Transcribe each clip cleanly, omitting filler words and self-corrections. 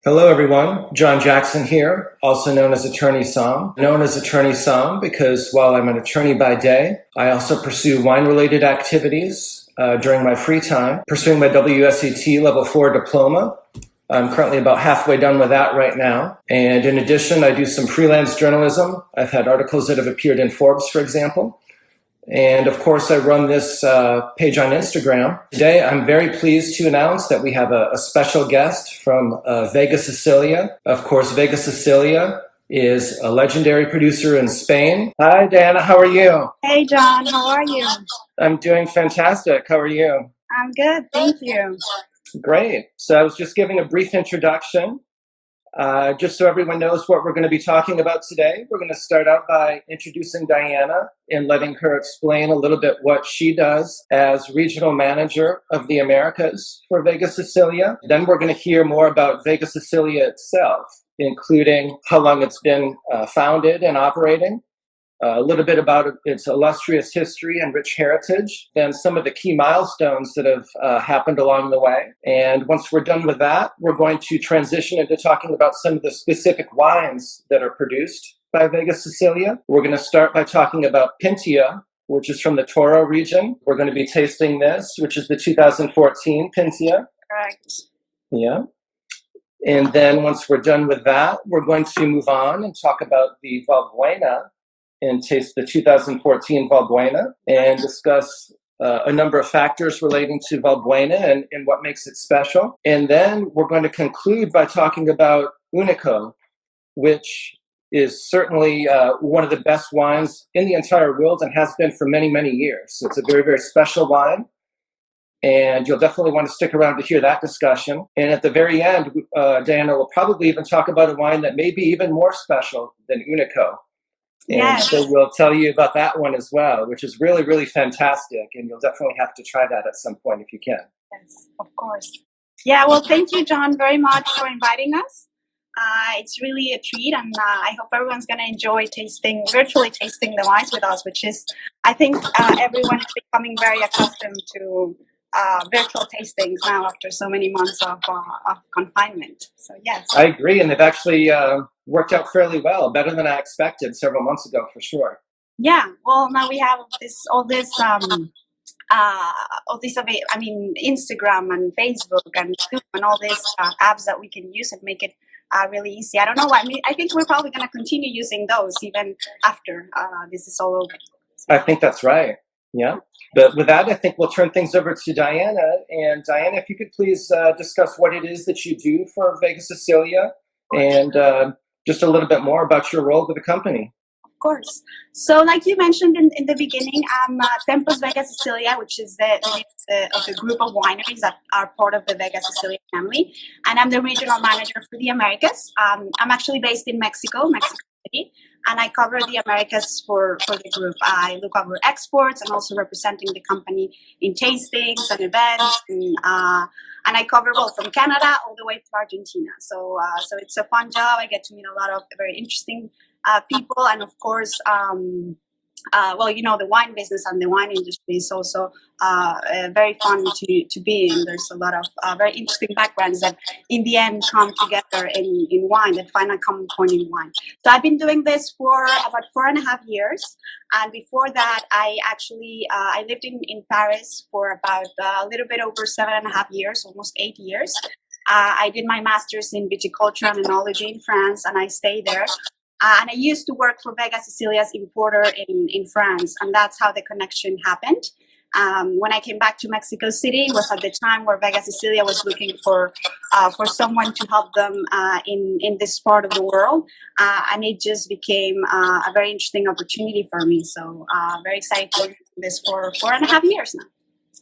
Hello, everyone. John Jackson here, also known as Attorney Somm. Known as Attorney Somm because while I'm an attorney by day, I also pursue wine-related activities during my free time, pursuing my WSET Level 4 diploma. I'm currently about halfway done with that right now. And in addition, I do some freelance journalism. I've had articles that have appeared in Forbes, for example. And of course, I run this page on Instagram. Today, I'm very pleased to announce that we have a special guest from Vega Sicilia. Of course, Vega Sicilia is a legendary producer in Spain. Hi, Diana. How are you? Hey, John. How are you? I'm doing fantastic. How are you? I'm good. Thank you. Great. So I was just giving a brief introduction. Just so everyone knows what we're going to be talking about today, we're going to start out by introducing Diana and letting her explain a little bit what she does as regional manager of the Americas for Vega Sicilia. Then we're going to hear more about Vega Sicilia itself, including how long it's been founded and operating, a little bit about its illustrious history and rich heritage, then some of the key milestones that have happened along the way. And once we're done with that, we're going to transition into talking about some of the specific wines that are produced by Vega Sicilia. We're going to start by talking about Pintia, which is from the Toro region. We're going to be tasting this, which is the 2014 Pintia. Correct. Yeah. And then once we're done with that, we're going to move on and talk about the Valbuena and taste the 2014 Valbuena and discuss a number of factors relating to Valbuena and what makes it special. And then we're going to conclude by talking about Unico, which is certainly one of the best wines in the entire world and has been for many, many years. So it's a very, very special wine. And you'll definitely want to stick around to hear that discussion. And at the very end, Diana will probably even talk about a wine that may be even more special than Unico. And yes. So we'll tell you about that one as well, which is really, really fantastic. And you'll definitely have to try that at some point if you can. Yes, of course. Yeah, well, thank you, John, very much for inviting us. It's really a treat, and I hope everyone's going to enjoy virtually tasting the wines with us, which is, I think everyone is becoming very accustomed to virtual tastings now after so many months of confinement. So, yes. I agree, and they've actually worked out fairly well, better than I expected several months ago, for sure. Yeah, well, now we have all this, Instagram and Facebook and Zoom and all these apps that we can use and make it really easy. I don't know why. I think we're probably going to continue using those even after this is all over. I think that's right. Yeah. But with that, I think we'll turn things over to Diana. And Diana, if you could please discuss what it is that you do for Vega Sicilia and just a little bit more about your role with the company. Of course. So like you mentioned in the beginning, I'm Tempos Vega Sicilia, which is the group of wineries that are part of the Vega Sicilia family. And I'm the regional manager for the Americas. I'm actually based in Mexico City. And I cover the Americas for the group. I look over exports and also representing the company in tastings and events. And I cover both from Canada all the way to Argentina. So it's a fun job. I get to meet a lot of very interesting people. And of course, the wine business and the wine industry is also very fun to be in. There's a lot of very interesting backgrounds that in the end come together in wine, that find a common point in wine. So I've been doing this for about 4.5 years. And before that, I actually, I lived in Paris for about a little bit over 7.5 years, almost 8 years. I did my master's in viticulture and enology in France, and I stayed there. And I used to work for Vega Sicilia's importer in France, and that's how the connection happened. When I came back to Mexico City, it was at the time where Vega Sicilia was looking for someone to help them in this part of the world, and it just became a very interesting opportunity for me. So very excited to do this for 4.5 years now.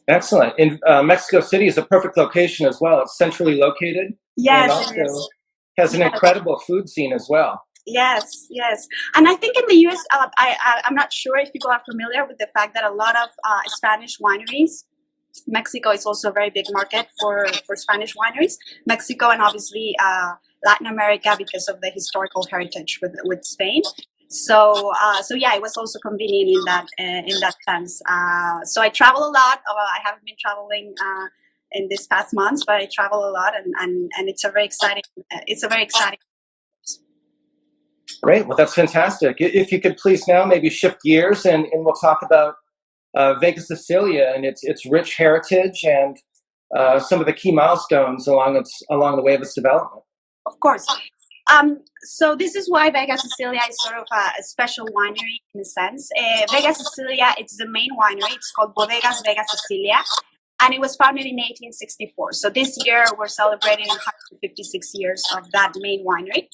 Excellent. And Mexico City is a perfect location as well. It's centrally located. Yes, and also has an incredible food scene as well. Yes. And I think in the U.S., I'm not sure if people are familiar with the fact that a lot of Spanish wineries, Mexico is also a very big market for Spanish wineries. Mexico and obviously Latin America because of the historical heritage with Spain. So yeah, it was also convenient in that sense. So I travel a lot. I haven't been traveling in this past months, but I travel a lot, and it's a very exciting. It's a very exciting. Great. Well, that's fantastic. If you could please now maybe shift gears and we'll talk about Vega Sicilia and its rich heritage and some of the key milestones along the way of its development. Of course. So this is why Vega Sicilia is sort of a special winery in a sense. Vega Sicilia, it's the main winery. It's called Bodegas Vega Sicilia, and it was founded in 1864. So this year we're celebrating 156 years of that main winery,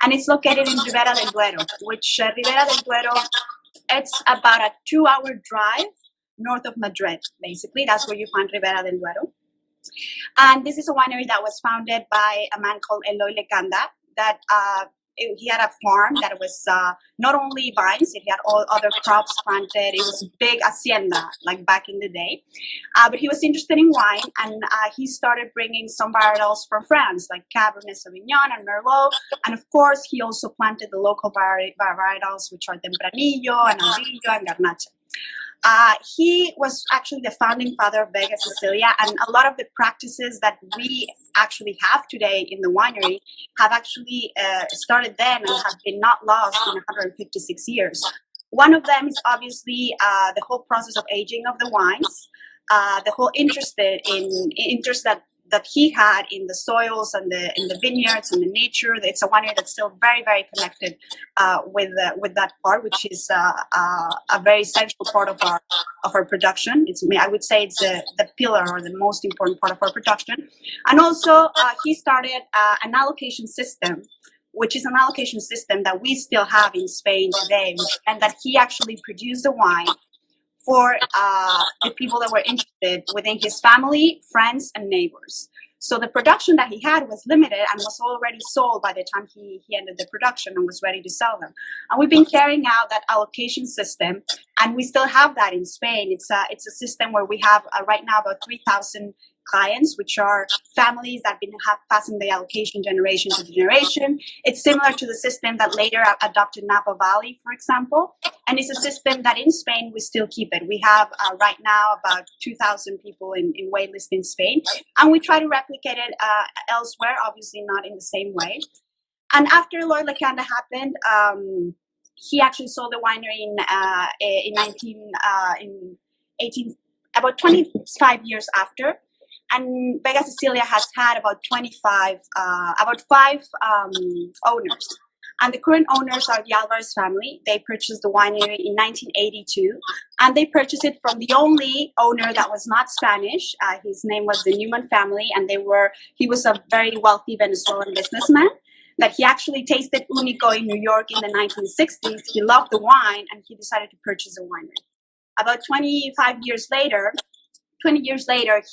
and it's located in Ribera del Duero, which Ribera del Duero, it's about a 2-hour drive north of Madrid. Basically, that's where you find Ribera del Duero. And this is a winery that was founded by a man called Eloy Lecanda. That he had a farm that was not only vines, it had all other crops planted. It was a big hacienda, like back in the day. But he was interested in wine, and he started bringing some varietals from France, like Cabernet Sauvignon and Merlot. And of course, he also planted the local varietals, which are Tempranillo and Albillo and Garnacha. He was actually the founding father of Vega Sicilia, and a lot of the practices that we actually have today in the winery have actually started then and have been not lost in 156 years. One of them is obviously the whole process of aging of the wines, the whole interest that he had in the soils and in the vineyards and the nature. It's a winery that's still very, very connected with that part, which is a very essential part of our production. I would say it's the pillar or the most important part of our production. And also, he started an allocation system, which is an allocation system that we still have in Spain today, and that he actually produced the wine for the people that were interested within his family, friends, and neighbors. So the production that he had was limited and was already sold by the time he ended the production and was ready to sell them. And we've been carrying out that allocation system, and we still have that in Spain. It's a system where we have right now about 3,000 clients, which are families that have been passing the allocation generation to generation. It's similar to the system that later adopted Napa Valley, for example. And it's a system that in Spain, we still keep it. We have right now about 2,000 people in waitlist in Spain. And we try to replicate it elsewhere, obviously not in the same way. And after Lord Lecanda happened, he actually sold the winery about 25 years after. And Vega Sicilia has had about 5 owners. And the current owners are the Alvarez family. They purchased the winery in 1982. And they purchased it from the only owner that was not Spanish. His name was the Newman family. And he was a very wealthy Venezuelan businessman. That he actually tasted Unico in New York in the 1960s. He loved the wine and he decided to purchase a winery. About 20 years later,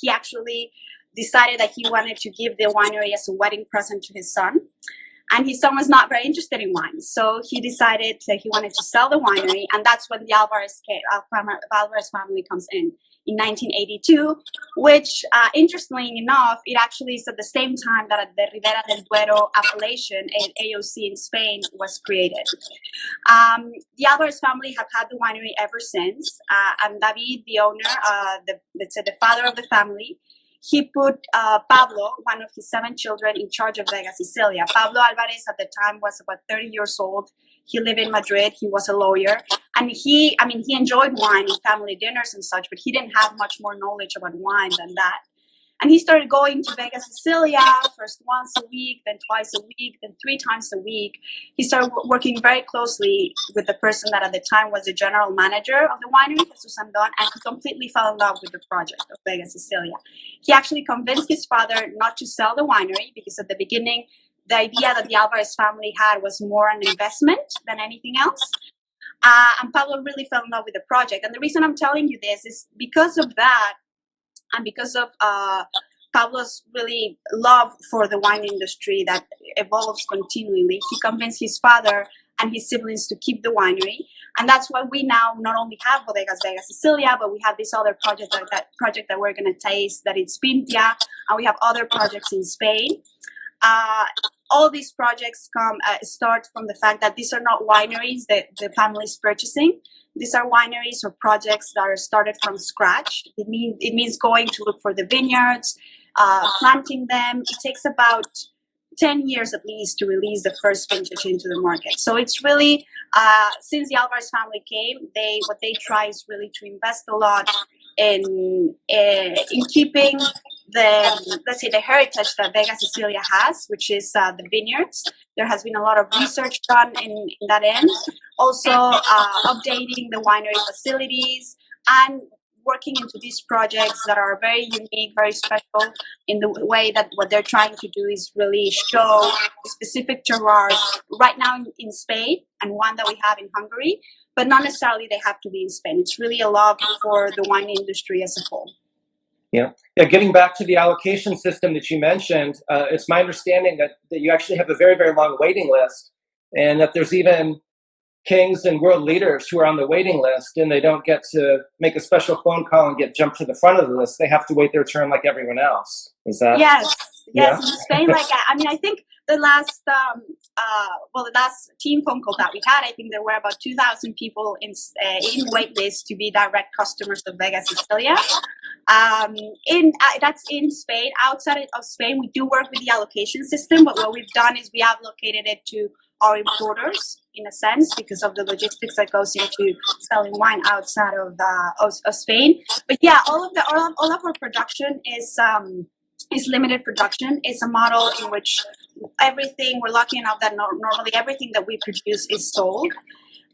he actually decided that he wanted to give the winery as a wedding present to his son. And his son was not very interested in wine. So he decided that he wanted to sell the winery. And that's when the Alvarez family comes in 1982, which, interestingly enough, it actually is at the same time that the Ribera del Duero appellation, AOC in Spain, was created. The Alvarez family have had the winery ever since. And David, the owner, the father of the family, he put Pablo, one of his 7 children, in charge of Vega Sicilia. Pablo Alvarez at the time was about 30 years old. He lived in Madrid. He was a lawyer. And he enjoyed wine and family dinners and such, but he didn't have much more knowledge about wine than that. And he started going to Vega Sicilia first once a week, then twice a week, then 3 times a week. He started working very closely with the person that at the time was the general manager of the winery, Jesus Andon, and he completely fell in love with the project of Vega Sicilia. He actually convinced his father not to sell the winery because at the beginning, the idea that the Alvarez family had was more an investment than anything else. And Pablo really fell in love with the project. And the reason I'm telling you this is because of that, and because of Pablo's really love for the wine industry that evolves continually, he convinced his father and his siblings to keep the winery. And that's why we now not only have Bodegas Vega Sicilia, but we have this other project, that we're going to taste, that it's Pintia, and we have other projects in Spain. All these projects start from the fact that these are not wineries that the family is purchasing. These are wineries or projects that are started from scratch. It means going to look for the vineyards, planting them. It takes about 10 years at least to release the first vintage into the market. So it's really, since the Alvarez family came, what they try is really to invest a lot in keeping the heritage that Vega Sicilia has, which is the vineyards. There has been a lot of research done in that end. Also updating the winery facilities and working into these projects that are very unique, very special in the way that what they're trying to do is really show specific terroirs right now in Spain and one that we have in Hungary, but not necessarily they have to be in Spain. It's really a love for the wine industry as a whole. Yeah. Getting back to the allocation system that you mentioned, it's my understanding that you actually have a very, very long waiting list, and that there's even kings and world leaders who are on the waiting list, and they don't get to make a special phone call and get jumped to the front of the list. They have to wait their turn like everyone else. Is that? Yes. Yeah? In Spain, I think the last team phone call that we had, I think there were about 2,000 people in wait list to be direct customers of Vega Sicilia. That's in Spain. Outside of Spain, we do work with the allocation system, but what we've done is we have allocated it to our importers, in a sense, because of the logistics that goes into selling wine outside of Spain. But yeah, all of our production is limited production. It's a model in which we're lucky enough that normally everything that we produce is sold.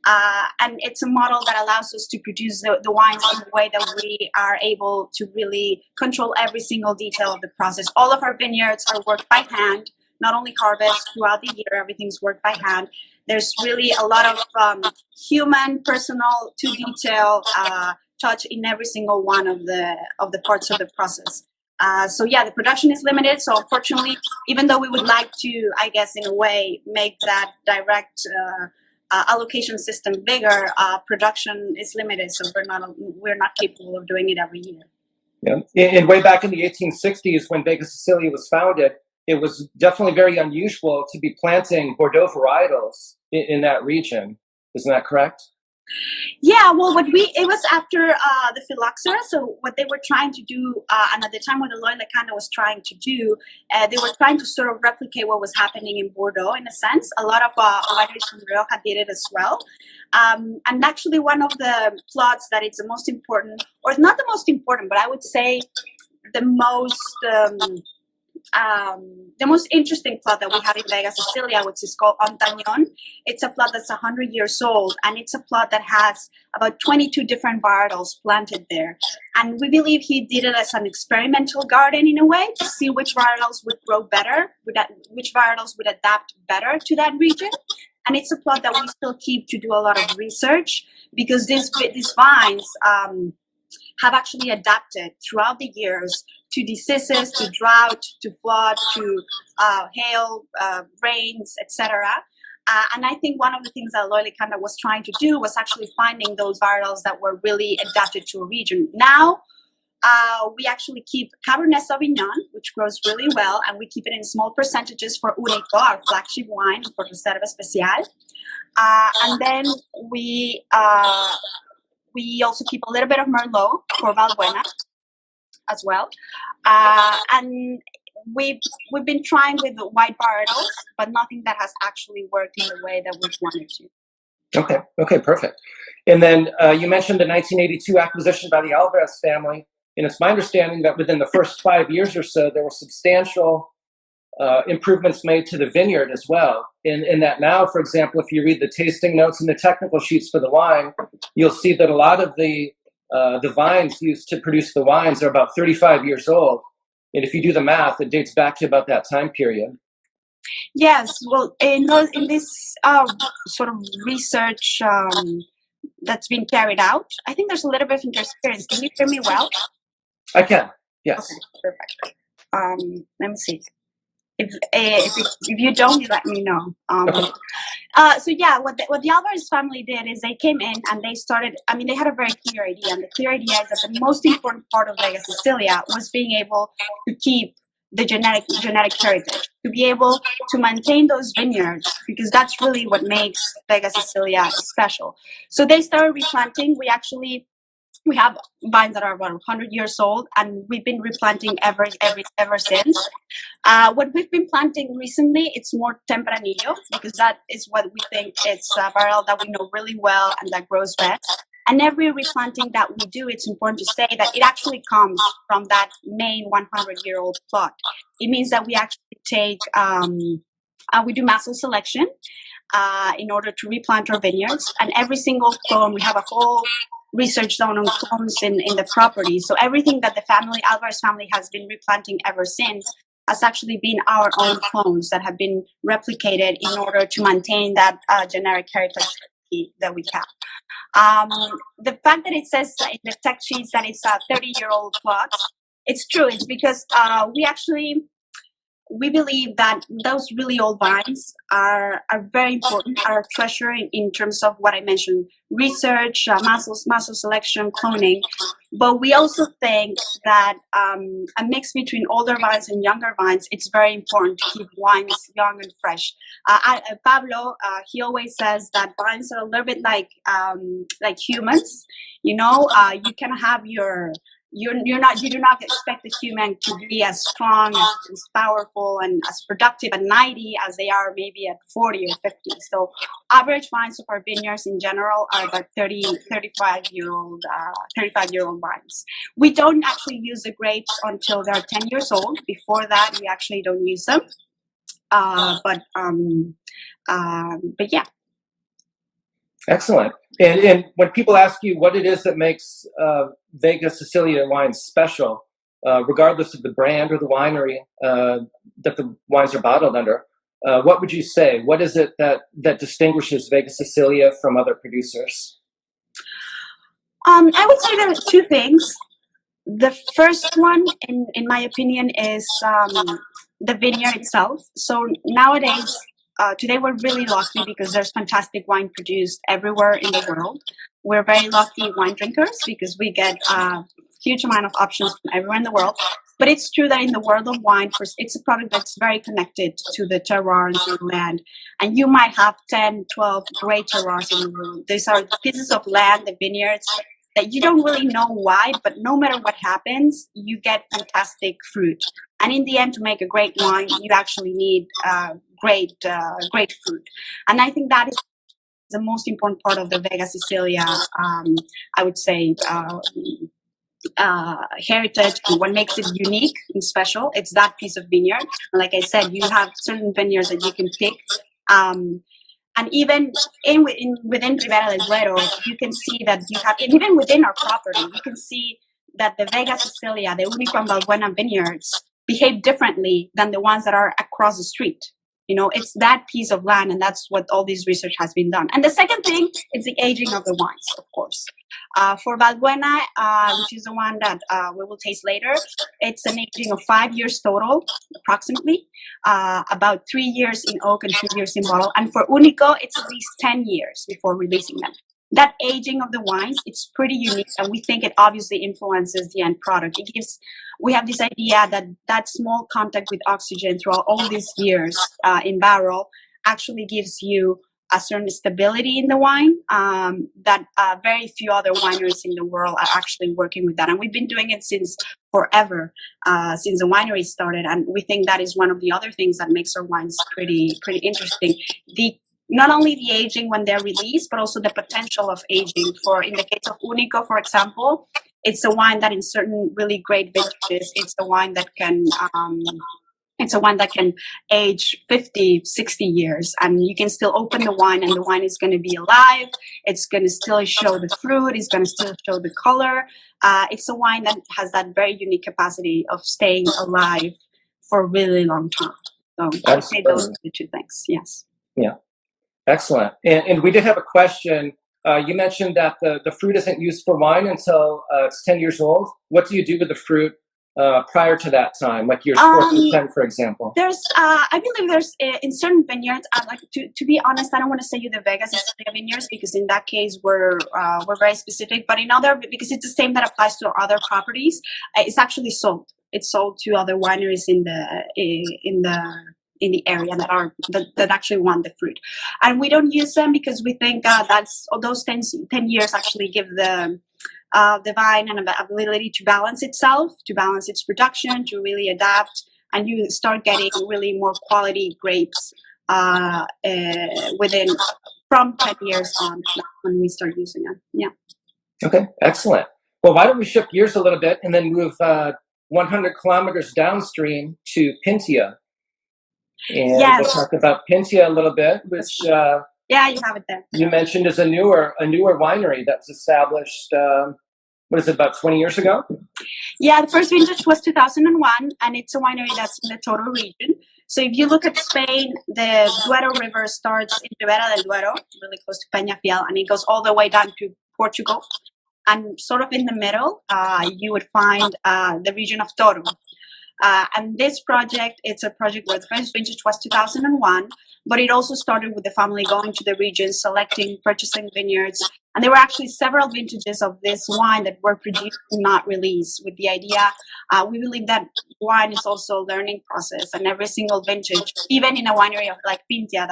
And it's a model that allows us to produce the wines in a way that we are able to really control every single detail of the process. All of our vineyards are worked by hand, not only harvest throughout the year, everything's worked by hand. There's really a lot of human, personal, to detail touch in every single one of the parts of the process. So yeah, the production is limited. So unfortunately, even though we would like to, I guess, in a way, make that direct allocation system bigger, production is limited. So we're not capable of doing it every year. Yeah. And way back in the 1860s, when Vega Sicilia was founded, it was definitely very unusual to be planting Bordeaux varietals in that region. Isn't that correct? Yeah, well, it was after the phylloxera. So what they were trying to do, and at the time what Eloy Lecanda was trying to do, they were trying to sort of replicate what was happening in Bordeaux, in a sense. A lot of wineries from Rioja did it as well. And actually one of the plots that it's the most important, or not the most important, but I would say the most interesting plot that we have in Vega Sicilia, which is called Antagnon. It's a plot that's 100 years old, and it's a plot that has about 22 different varietals planted there. And we believe he did it as an experimental garden in a way to see which varietals would grow better, which varietals would adapt better to that region. And it's a plot that we still keep to do a lot of research, because these vines have actually adapted throughout the years to diseases, to drought, to flood, to hail, rains, etc. And I think one of the things that Eloy Lecanda was trying to do was actually finding those varietals that were really adapted to a region. Now, we actually keep Cabernet Sauvignon, which grows really well, and we keep it in small percentages for Unico, our flagship wine, for Reserva Especial. And then we also keep a little bit of Merlot for Valbuena as well. And we've been trying with the white varietals, but nothing that has actually worked in the way that we wanted to. Okay, perfect. And then you mentioned the 1982 acquisition by the Alvarez family, and it's my understanding that within the first 5 years or so, there were substantial improvements made to the vineyard as well. In that now, for example, if you read the tasting notes and the technical sheets for the wine, you'll see that a lot of the vines used to produce the wines are about 35 years old. And if you do the math, it dates back to about that time period. Yes, well, in this sort of research that's been carried out, I think there's a little bit of interference. Can you hear me well? I can, yes. Okay, perfect. Let me see. If you don't, you let me know. So yeah, what the Alvarez family did is they came in and they started. I mean, they had a very clear idea, and the clear idea is that the most important part of Vega Sicilia was being able to keep the genetic heritage, to be able to maintain those vineyards, because that's really what makes Vega Sicilia special. So they started replanting. We have vines that are about 100 years old, and we've been replanting ever since. What we've been planting recently, it's more Tempranillo, because that is what we think it's a varietal that we know really well and that grows best. And every replanting that we do, it's important to say that it actually comes from that main 100-year-old plot. It means that we actually take, we do massal selection in order to replant our vineyards. And every single clone, we have a whole research zone on clones in the property. So everything that the Alvarez family has been replanting ever since has actually been our own clones that have been replicated in order to maintain that generic heritage that we have. The fact that it says in the tech sheets that it's a 30-year-old plot, it's true. It's because we believe that those really old vines are very important, are a treasure in terms of what I mentioned, research, massal selection, cloning. But we also think that a mix between older vines and younger vines, it's very important to keep wines young and fresh. Pablo, he always says that vines are a little bit like humans. You know, you can have you do not expect the human to be as strong, as powerful, and as productive at 90 as they are maybe at 40 or 50. So average vines of our vineyards in general are about 35-year-old vines. We don't actually use the grapes until they're 10 years old. Before that, we actually don't use them. But yeah. Excellent. And when people ask you what it is that makes Vega Sicilia wines special, regardless of the brand or the winery that the wines are bottled under, what would you say? What is it that distinguishes Vega Sicilia from other producers? I would say there are two things. The first one, in my opinion, is the vineyard itself. So nowadays, today we're really lucky because there's fantastic wine produced everywhere in the world. We're very lucky wine drinkers because we get a huge amount of options from everywhere in the world. But it's true that in the world of wine, it's a product that's very connected to the terroir and to the land. And you might have 10, 12 great terroirs in the world. These are pieces of land, the vineyards, that you don't really know why, but no matter what happens, you get fantastic fruit. And in the end, to make a great wine, you actually need great fruit. And I think that is the most important part of the Vega Sicilia, I would say, heritage, and what makes it unique and special. It's that piece of vineyard. And like I said, you have certain vineyards that you can pick. And even within Ribera del Duero, you can see that you have, and even within our property, you can see that the Vega Sicilia, the Unico and Valbuena vineyards behave differently than the ones that are across the street. You know, it's that piece of land, and that's what all this research has been done. And the second thing is the aging of the wines, of course. For Valbuena, which is the one that we will taste later, it's an aging of 5 years total, approximately, about 3 years in oak and 2 years in bottle. And for Unico, it's at least 10 years before releasing them. That aging of the wines, it's pretty unique, and we think it obviously influences the end product. We have this idea that small contact with oxygen throughout all these years in barrel actually gives you a certain stability in the wine that very few other wineries in the world are actually working with that. And we've been doing it since forever, since the winery started. And we think that is one of the other things that makes our wines pretty interesting. Not only the aging when they're released, but also the potential of aging. In the case of Unico, for example, it's a wine that in certain really great vintages, it's a wine that can age 50, 60 years, and you can still open the wine and the wine is going to be alive. It's going to still show the fruit. It's going to still show the color. It's a wine that has that very unique capacity of staying alive for a really long time. So I would say those are the two things. Yes. Yeah. Excellent. And we did have a question. You mentioned that the fruit isn't used for wine until it's 10 years old. What do you do with the fruit prior to that time, like years 4 through 10, for example? I believe there's in certain vineyards. I'd like to be honest. I don't want to say you the Vega Sicilia vineyards because in that case we're very specific. But in other, because it's the same that applies to our other properties, it's actually sold. it's sold to other wineries in the area that actually want the fruit. And we don't use them because we think that's those 10 years actually give the vine an ability to balance itself, to balance its production, to really adapt, and you start getting really more quality grapes within from 10 years on when we start using them. Yeah. Okay, excellent. Well, why don't we shift gears a little bit and then move 100 kilometers downstream to Pintia. And yes. we'll talk about Pintia a little bit, which yeah, you have it there. You mentioned is a newer winery that was established, what is it, about 20 years ago? Yeah, the first vintage was 2001, and it's a winery that's in the Toro region. So if you look at Spain, the Duero River starts in Ribera del Duero, really close to Peñafiel, and it goes all the way down to Portugal. And sort of in the middle, you would find the region of Toro. And this project, it's a project where the first vintage was 2001, but it also started with the family going to the region, selecting, purchasing vineyards. And there were actually several vintages of this wine that were produced and not released, with the idea, we believe that wine is also a learning process, and every single vintage, even in a winery like Pintia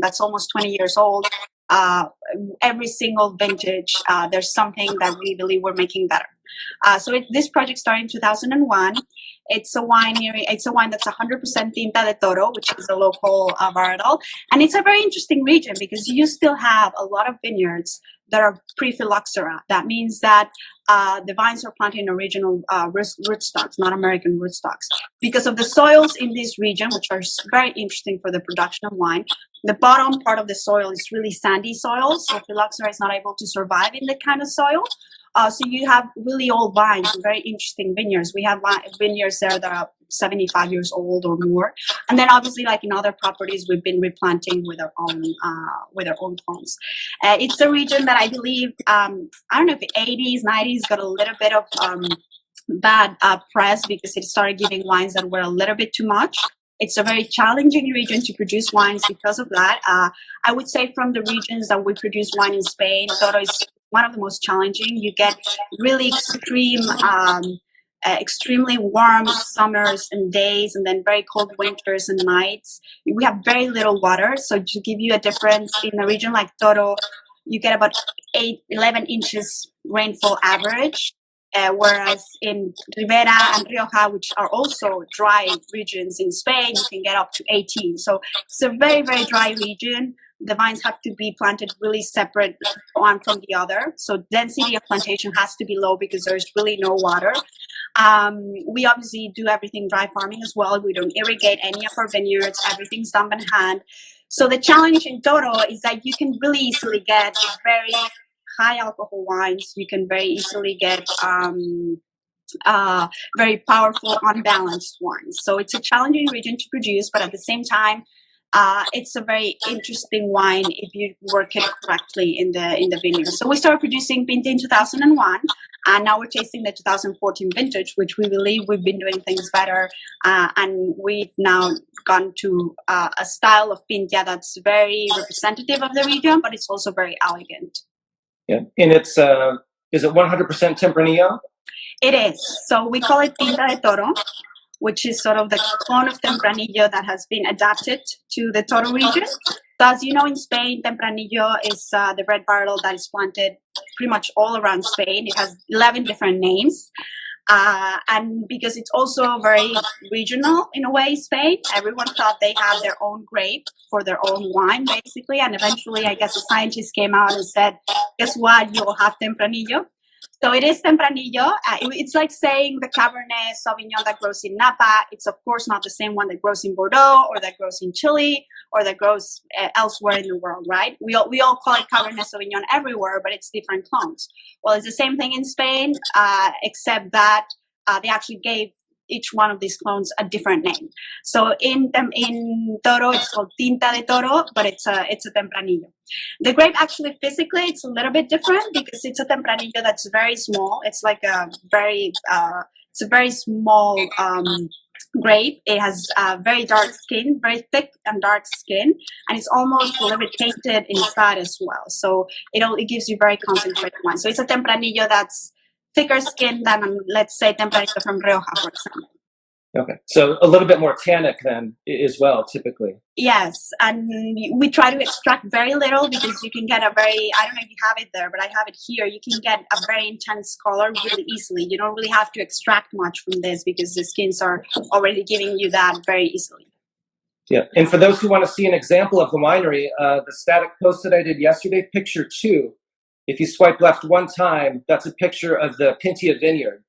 that's almost 20 years old, every single vintage, there's something that we believe we're making better. So this project started in 2001. It's a wine that's 100% Tinta de Toro, which is a local varietal. And it's a very interesting region because you still have a lot of vineyards that are pre-phylloxera. That means that the vines are planted in original rootstocks, not American rootstocks. Because of the soils in this region, which are very interesting for the production of wine, the bottom part of the soil is really sandy soil, so phylloxera is not able to survive in that kind of soil. So you have really old vines, very interesting vineyards. We have vineyards there that are 75 years old or more. And then obviously, like in other properties, we've been replanting with our own clones. It's a region that I believe, I don't know if the 80s, 90s got a little bit of bad press because it started giving wines that were a little bit too much. It's a very challenging region to produce wines because of that. I would say from the regions that we produce wine in Spain, Toro is one of the most challenging. You get really extremely warm summers and days, and then very cold winters and nights. We have very little water. So to give you a difference, in a region like Toro, you get about 11 inches rainfall average. Whereas in Ribera and Rioja, which are also dry regions in Spain, you can get up to 18. So it's a very, very dry region. The vines have to be planted really separate one from the other. So density of plantation has to be low because there's really no water. We obviously do everything dry farming as well. We don't irrigate any of our vineyards. Everything's done by hand. So the challenge in Toro is that you can really easily get very high alcohol wines. You can very easily get very powerful, unbalanced wines. So it's a challenging region to produce, but at the same time, it's a very interesting wine if you work it correctly in the vineyard. So we started producing Pintia in 2001, and now we're tasting the 2014 vintage, which we believe we've been doing things better, and we've now gone to a style of Pintia that's very representative of the region, but it's also very elegant. Yeah, and it's is it 100% Tempranillo? It is. So we call it Tinta de Toro, which is sort of the clone of Tempranillo that has been adapted to the Toro region. So as you know, in Spain, Tempranillo is the red varietal that is planted pretty much all around Spain. It has 11 different names. And because it's also very regional in a way, Spain, everyone thought they had their own grape for their own wine, basically. And eventually, I guess the scientists came out and said, guess what? You'll have Tempranillo. So it is Tempranillo. It's like saying the Cabernet Sauvignon that grows in Napa. It's, of course, not the same one that grows in Bordeaux or that grows in Chile or that grows elsewhere in the world, right? We all call it Cabernet Sauvignon everywhere, but it's different clones. Well, it's the same thing in Spain, except that they actually gave each one of these clones a different name. So in Toro, it's called Tinta de Toro, but it's a Tempranillo. The grape actually physically, it's a little bit different because it's a Tempranillo that's very small. It's like it's a very small grape. It has very dark skin, very thick and dark skin, and it's almost a little bit tainted inside as well. So it gives you very concentrated wine. So it's a Tempranillo that's thicker skin than, let's say, Tempranillo from Rioja, for example. Okay, so a little bit more tannic then as well, typically. Yes, and we try to extract very little because you can get a very, I don't know if you have it there, but I have it here. You can get a very intense color really easily. You don't really have to extract much from this because the skins are already giving you that very easily. Yeah, and for those who want to see an example of the winery, the static post that I did yesterday, picture 2, if you swipe left one time, that's a picture of the Pintia vineyard.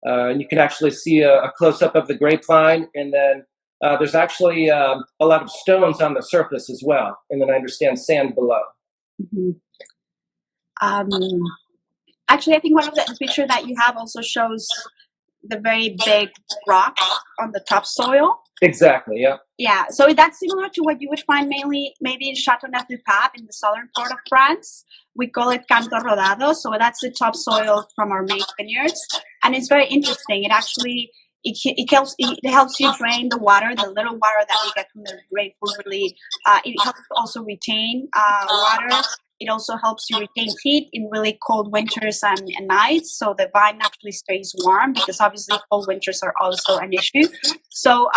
And you can actually see a close-up of the grapevine, and then there's actually a lot of stones on the surface as well, and then I understand sand below. Mm-hmm. Actually, I think one of the picture that you have also shows the very big rock on the topsoil. Exactly, yeah. Yeah, so that's similar to what you would find mainly maybe in Châteauneuf-du-Pape in the southern part of France. We call it canto rodado, so that's the topsoil from our main vineyards, and it's very interesting. It actually it helps you drain the water, the little water that we get from the rainfall. Really, it helps also retain water. It also helps you retain heat in really cold winters and nights, so the vine actually stays warm because obviously cold winters are also an issue. So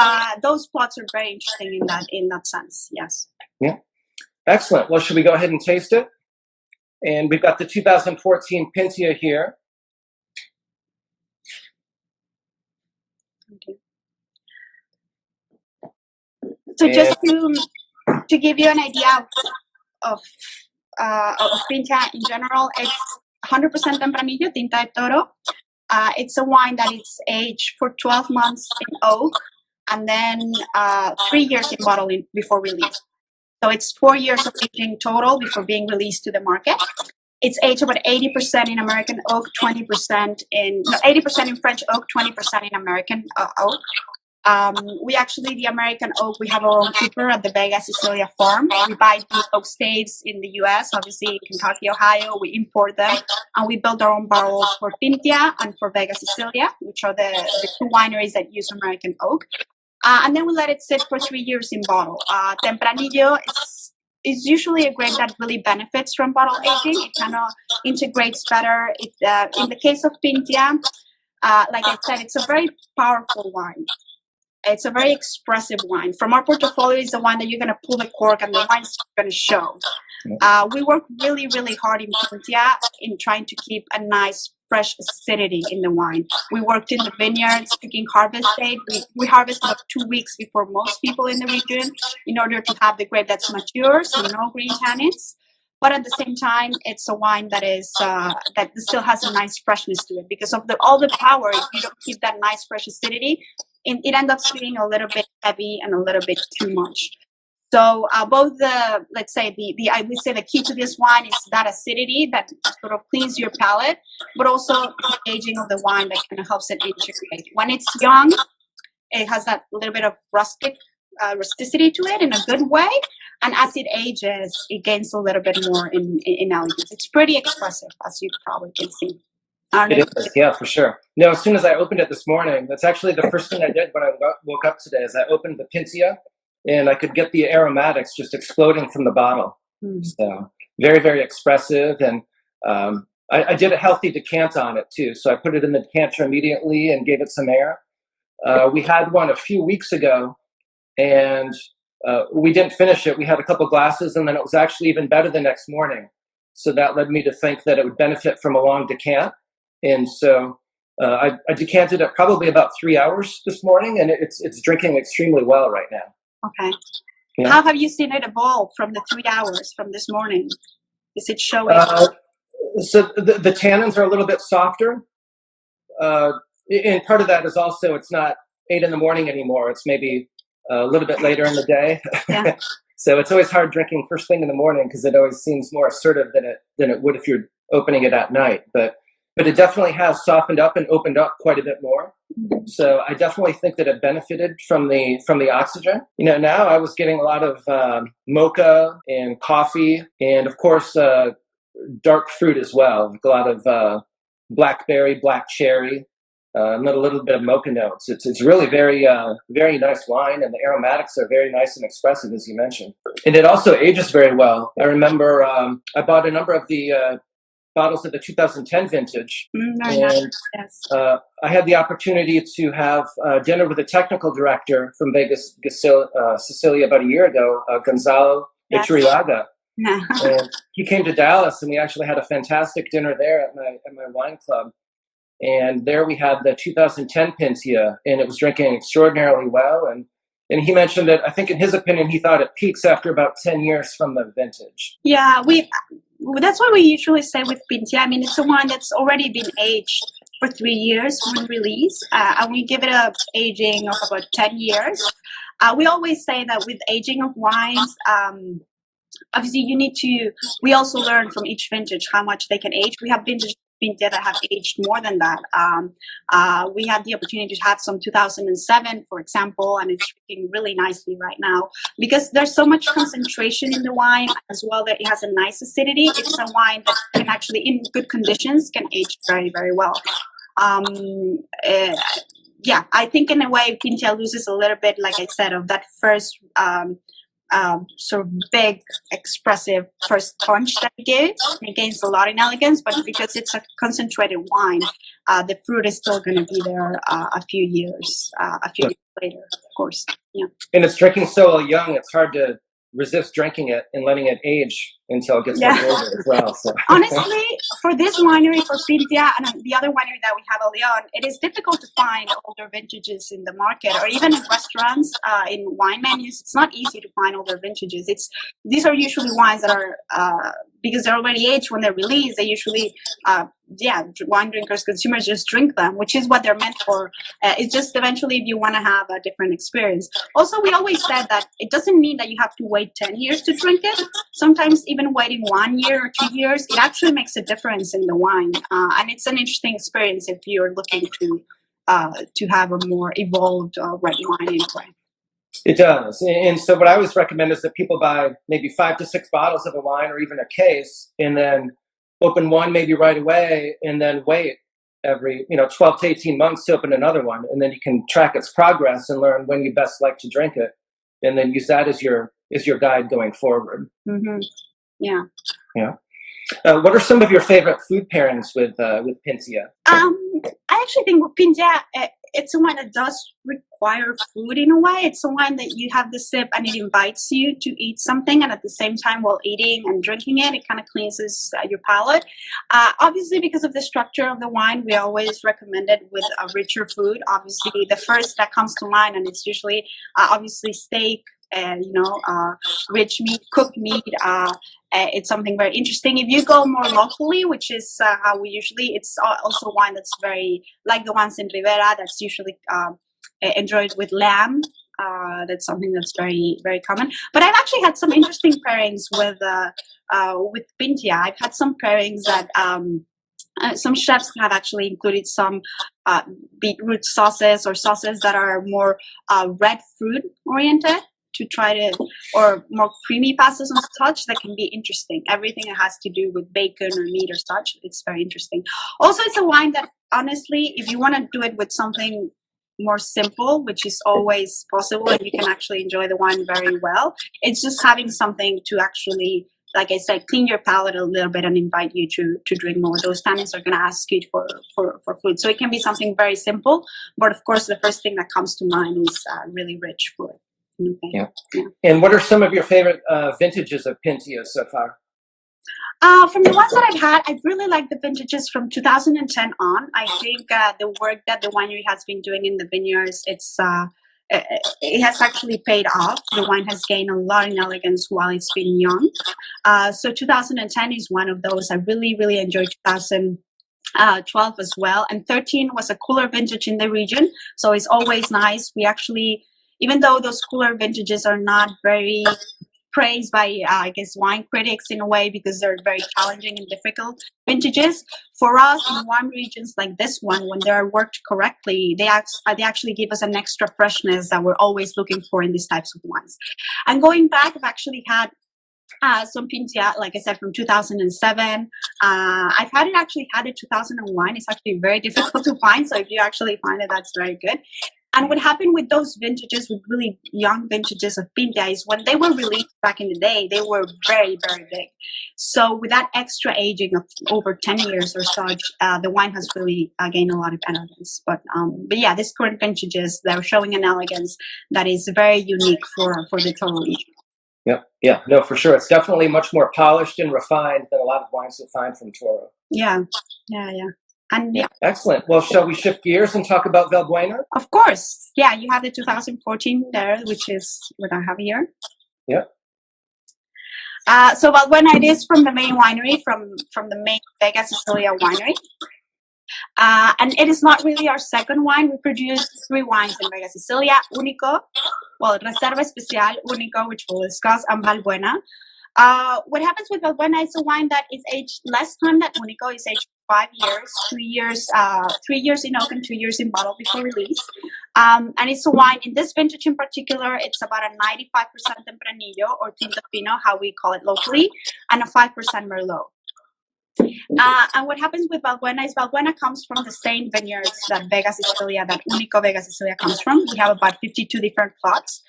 those plots are very interesting in that sense. Yes. Yeah. Excellent. Well, should we go ahead and taste it? And we've got the 2014 Pintia here. Okay. So just to give you an idea of Pintia in general, it's 100% Tempranillo, Tinta de Toro. It's a wine that is aged for 12 months in oak and then 3 years in bottle before release. So it's 4 years of aging total before being released to the market. It's aged about 80% in American oak, 80% in French oak, 20% in American oak. We actually, the American oak, we have our own keeper at the Vega Sicilia farm. We buy the oak staves in the US, obviously in Kentucky, Ohio. We import them, and we build our own barrels for Pintia and for Vega Sicilia, which are the 2 wineries that use American oak. And then we let it sit for 3 years in bottle. Tempranillo is usually a grape that really benefits from bottle aging. It kind of integrates better. In the case of Pintia, like I said, it's a very powerful wine. It's a very expressive wine. From our portfolio, it's the wine that you're going to pull the cork and the wine's going to show. We work really, really hard in Pintia in trying to keep a nice, fresh acidity in the wine. We worked in the vineyards, picking harvest date. We harvest about 2 weeks before most people in the region in order to have the grape that's mature, so no green tannins. But at the same time, it's a wine that is that still has a nice freshness to it because of all the power. If you don't keep that nice, fresh acidity, it ends up being a little bit heavy and a little bit too much. So both the I would say the key to this wine is that acidity that sort of cleans your palate, but also the aging of the wine that kind of helps it integrate. When it's young, it has that little bit of rusticity to it in a good way, and as it ages, it gains a little bit more in elegance. It's pretty expressive, as you probably can see. It is, yeah, for sure. No, as soon as I opened it this morning, that's actually the first thing I did when I woke up today, is I opened the Pintia, and I could get the aromatics just exploding from the bottle. So very, very expressive, and I did a healthy decant on it too. So I put it in the decanter immediately and gave it some air. We had one a few weeks ago, and we didn't finish it. We had a couple glasses, and then it was actually even better the next morning. So that led me to think that it would benefit from a long decant. And so I decanted it probably about 3 hours this morning, and it's drinking extremely well right now. Okay. Yeah. How have you seen it evolve from the 3 hours from this morning? Is it showing? So the tannins are a little bit softer. And part of that is also it's not 8 in the morning anymore. It's maybe a little bit later in the day. Yeah. So it's always hard drinking first thing in the morning because it always seems more assertive than it would if you're opening it at night. But it definitely has softened up and opened up quite a bit more. So I definitely think that it benefited from the oxygen. Now I was getting a lot of mocha and coffee, and of course dark fruit as well. Like a lot of blackberry, black cherry, and a little bit of mocha notes. It's really very very nice wine, and the aromatics are very nice and expressive, as you mentioned. And it also ages very well. I remember I bought a number of the bottles of the 2010 vintage. Very nice. And Yes. I had the opportunity to have dinner with the technical director from Sicilia about a year ago, Gonzalo Iturriaga. Yeah. And he came to Dallas, and we actually had a fantastic dinner there at my wine club. And there we had the 2010 Pintia, and it was drinking extraordinarily well. And he mentioned that, I think in his opinion, he thought it peaks after about 10 years from the vintage. Yeah, that's what we usually say with Pintia. I mean, it's a wine that's already been aged for 3 years from release, and we give it a aging of about 10 years. We always say that with aging of wines, obviously we also learn from each vintage how much they can age. We have vintage Pintia that have aged more than that. We had the opportunity to have some 2007, for example, and it's drinking really nicely right now because there's so much concentration in the wine as well that it has a nice acidity. It's a wine that can actually, in good conditions, can age very, very well. Yeah, I think in a way Pintia loses a little bit, like I said, of that first sort of big, expressive first punch that it gives. It gains a lot in elegance, but because it's a concentrated wine, the fruit is still going to be there a few years later, of course. Yeah. And it's drinking so young, it's hard to resist drinking it and letting it age until it gets much older as well. So. Honestly, for this winery, for Pintia, and the other winery that we have at Leon, it is difficult to find older vintages in the market or even in restaurants, in wine menus. It's not easy to find older vintages. These are usually wines that are, because they're already aged when they're released, they usually, wine drinkers, consumers just drink them, which is what they're meant for. It's just eventually if you want to have a different experience. Also, we always said that it doesn't mean that you have to wait 10 years to drink it. Sometimes even waiting 1 year or 2 years, it actually makes a difference in the wine. And it's an interesting experience if you're looking to have a more evolved red wine anyway. It does. And so what I always recommend is that people buy maybe 5 to 6 bottles of a wine or even a case, and then open one maybe right away, and then wait every 12 to 18 months to open another one. And then you can track its progress and learn when you best like to drink it. And then use that as your guide going forward. Mm-hmm. Yeah. Yeah. What are some of your favorite food pairings with Pintia? I actually think with Pintia, it's a wine that does require food in a way. It's a wine that you have the sip and it invites you to eat something, and at the same time while eating and drinking it, it kind of cleanses your palate. Obviously, because of the structure of the wine, we always recommend it with a richer food. Obviously, the first that comes to mind, and it's usually obviously steak, rich meat, cooked meat. It's something very interesting. If you go more locally, which is how we usually, it's also wine that's very like the ones in Ribera. That's usually enjoyed with lamb. That's something that's very, very common. But I've actually had some interesting pairings with Pintia. I've had some pairings that some chefs have actually included some beetroot sauces or sauces that are more red fruit oriented, to try to, or more creamy pastas and such that can be interesting. Everything that has to do with bacon or meat or such, it's very interesting. Also, it's a wine that honestly, if you want to do it with something more simple, which is always possible, and you can actually enjoy the wine very well, it's just having something to actually, like I said, clean your palate a little bit and invite you to drink more. Those tannins are going to ask you for food. So it can be something very simple, but of course, the first thing that comes to mind is really rich food. Okay. Yeah. And what are some of your favorite vintages of Pintia so far? From the ones that I've had, I really like the vintages from 2010 on. I think the work that the winery has been doing in the vineyards, it has actually paid off. The wine has gained a lot in elegance while it's been young. So 2010 is one of those. I really, really enjoyed 2012 as well. And 13 was a cooler vintage in the region. So it's always nice. We actually, even though those cooler vintages are not very praised by, I guess, wine critics in a way because they're very challenging and difficult vintages, for us in warm regions like this one, when they're worked correctly, they actually give us an extra freshness that we're always looking for in these types of wines. And going back, I've actually had some Pintia, like I said, from 2007. I've had it 2001. It's actually very difficult to find, so if you actually find it, that's very good. And what happened with those vintages, with really young vintages of Pintia, is when they were released back in the day, they were very, very big. So with that extra aging of over 10 years or such, the wine has really gained a lot of elegance. But yeah, these current vintages, they're showing an elegance that is very unique for the Toro region. Yeah, no, for sure. It's definitely much more polished and refined than a lot of wines you'll find from Toro. Yeah. And yeah. Excellent. Well, shall we shift gears and talk about Valbuena? Of course. Yeah, you have the 2014 there, which is what I have here. Yeah. So Valbuena, it is from the main winery, from the main Vega Sicilia winery. And it is not really our second wine. We produce 3 wines in Vega Sicilia: Unico, Reserva Especial, Unico, which we'll discuss, and Valbuena. What happens with Valbuena is a wine that is aged less time than Unico. Is aged 5 years, 2 years, 3 years in oak and 2 years in bottle before release. And it's a wine, in this vintage in particular, it's about a 95% Tempranillo, or Tinto Fino, how we call it locally, and a 5% Merlot. And what happens with Valbuena is Valbuena comes from the same vineyards that Vega Sicilia, that Unico Vega Sicilia comes from. We have about 52 different plots.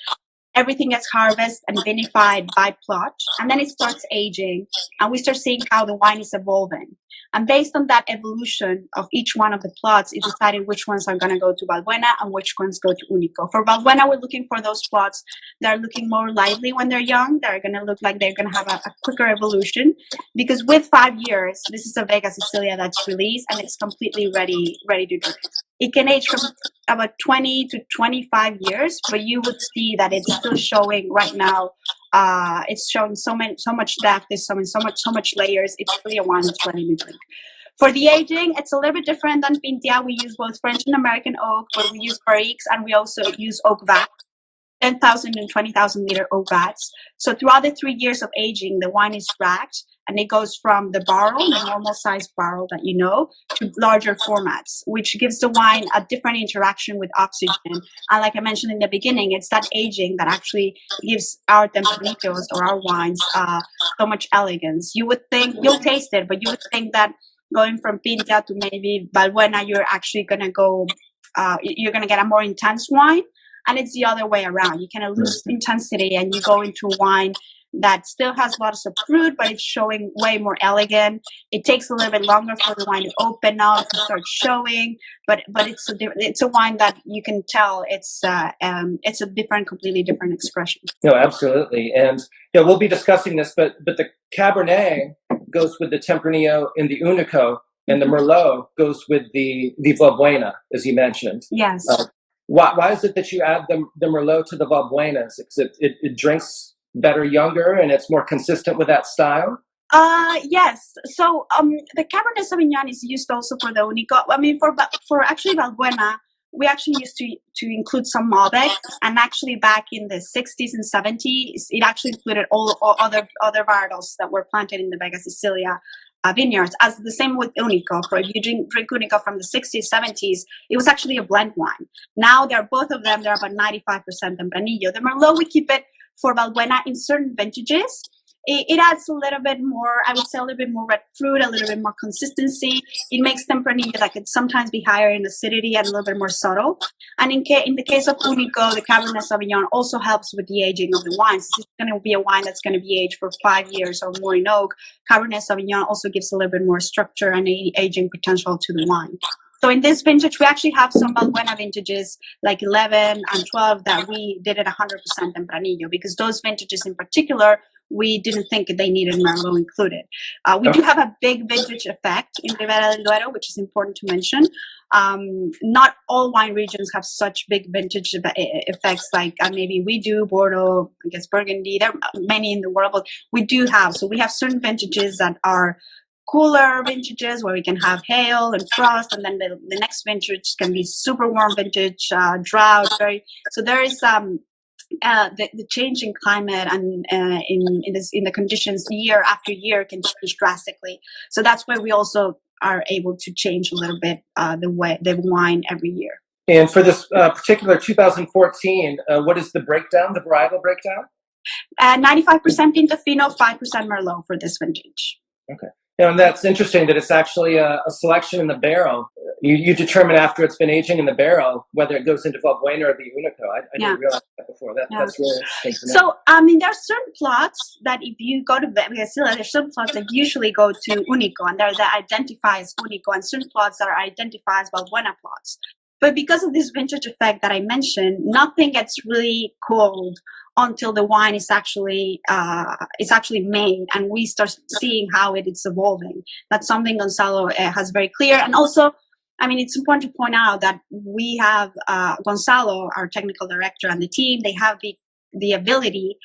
Everything gets harvested and vinified by plot, and then it starts aging, and we start seeing how the wine is evolving. And based on that evolution of each one of the plots, it's decided which ones are going to go to Valbuena and which ones go to Unico. For Valbuena, we're looking for those plots that are looking more lively when they're young. They're going to look like they're going to have a quicker evolution, because with 5 years, this is a Vega Sicilia that's released and it's completely ready to drink. It can age from about 20 to 25 years, but you would see that it's still showing right now. It's showing so much depth. It's showing so much layers. It's really a wine that's ready to drink. For the aging, it's a little bit different than Pintia. We use both French and American oak, but we use barriques, and we also use oak vat, 10,000 and 20,000 liter oak vats. So throughout the 3 years of aging, the wine is racked, and it goes from the barrel, the normal size barrel that you know, to larger formats, which gives the wine a different interaction with oxygen. And like I mentioned in the beginning, it's that aging that actually gives our Tempranillos or our wines so much elegance. You would think, you'll taste it, but you would think that going from Pintia to maybe Valbuena, you're actually going to go, you're going to get a more intense wine. And it's the other way around. You kind of lose intensity and you go into wine that still has lots of fruit, but it's showing way more elegant. It takes a little bit longer for the wine to open up and start showing, but it's a wine that you can tell it's a completely different expression. No, absolutely. And we'll be discussing this, but the Cabernet goes with the Tempranillo in the Unico, and the Merlot goes with the Valbuena, as you mentioned. Yes. Why is it that you add the Merlot to the Valbuenas? Because it drinks better younger and it's more consistent with that style? Yes. So the Cabernet Sauvignon is used also for the Unico. I mean, for actually Valbuena, we actually used to include some Malbec, and actually back in the 60s and 70s, it actually included all other varietals that were planted in the Vega Sicilia vineyards, as the same with Unico. For if you drink Unico from the 60s, 70s, it was actually a blend wine. Now both of them, they're about 95% Tempranillo. The Merlot, we keep it for Valbuena in certain vintages. It adds a little bit more, I would say a little bit more red fruit, a little bit more consistency. It makes Tempranillo that could sometimes be higher in acidity and a little bit more subtle. And in the case of Unico, the Cabernet Sauvignon also helps with the aging of the wines. This is going to be a wine that's going to be aged for 5 years or more in oak. Cabernet Sauvignon also gives a little bit more structure and aging potential to the wine. So in this vintage, we actually have some Valbuena vintages like 11 and 12 that we did at 100% Tempranillo, because those vintages in particular, we didn't think they needed Merlot included. We do have a big vintage effect in Ribera del Duero, which is important to mention. Not all wine regions have such big vintage effects like maybe we do, Bordeaux, I guess Burgundy. There are many in the world, but we do have. So we have certain vintages that are cooler vintages where we can have hail and frost, and then the next vintage can be super warm vintage, drought. So there is the change in climate and in the conditions year after year can change drastically. So that's why we also are able to change a little bit the wine every year. And for this particular 2014, what is the breakdown, the varietal breakdown? 95% Tinto Fino, 5% Merlot for this vintage. Okay. And that's interesting that it's actually a selection in the barrel. You determine after it's been aging in the barrel whether it goes into Valbuena or the Unico. I didn't realize that before. That's really interesting to know. So, I mean, there are certain plots that if you go to Vega Sicilia, there's certain plots that usually go to Unico, and that identify as Unico, and certain plots that are identified as Valbuena plots. But because of this vintage effect that I mentioned, nothing gets really cold until the wine is actually made, and we start seeing how it is evolving. That's something Gonzalo has very clear. And also, I mean, it's important to point out that we have Gonzalo, our technical director, and the team. They have the ability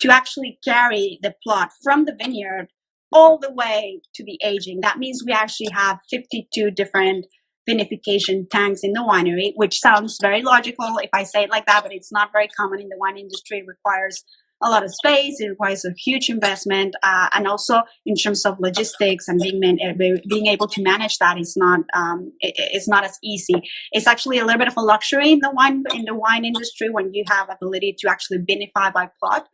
to actually carry the plot from the vineyard all the way to the aging. That means we actually have 52 different vinification tanks in the winery, which sounds very logical if I say it like that, but it's not very common in the wine industry. It requires a lot of space. It requires a huge investment, and also in terms of logistics and being able to manage that is not it's not as easy. It's actually a little bit of a luxury in the wine industry when you have ability to actually vinify by plot.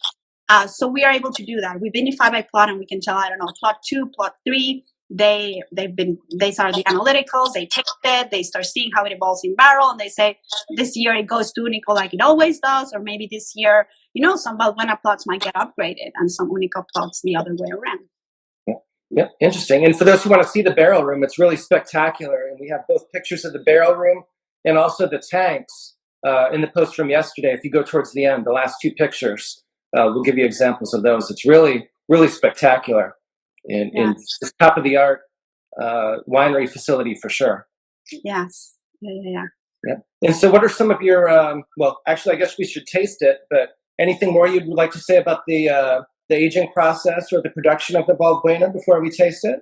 So we are able to do that. We vinify by plot, and we can tell, I don't know, plot 2, plot 3. They start the analyticals, they taste it, they start seeing how it evolves in barrel, and they say this year it goes to Unico like it always does, or maybe this year, some Valbuena plots might get upgraded and some Unico plots the other way around. Yeah, interesting. And for those who want to see the barrel room, it's really spectacular, and we have both pictures of the barrel room and also the tanks in the post from yesterday. If you go towards the end, the last 2 pictures, we'll give you examples of those. It's really, really spectacular. In this top of the art winery facility for sure. Yes. Yeah. And so what are some of your well, actually I guess we should taste it, but anything more you'd like to say about the aging process or the production of the Valbuena before we taste it?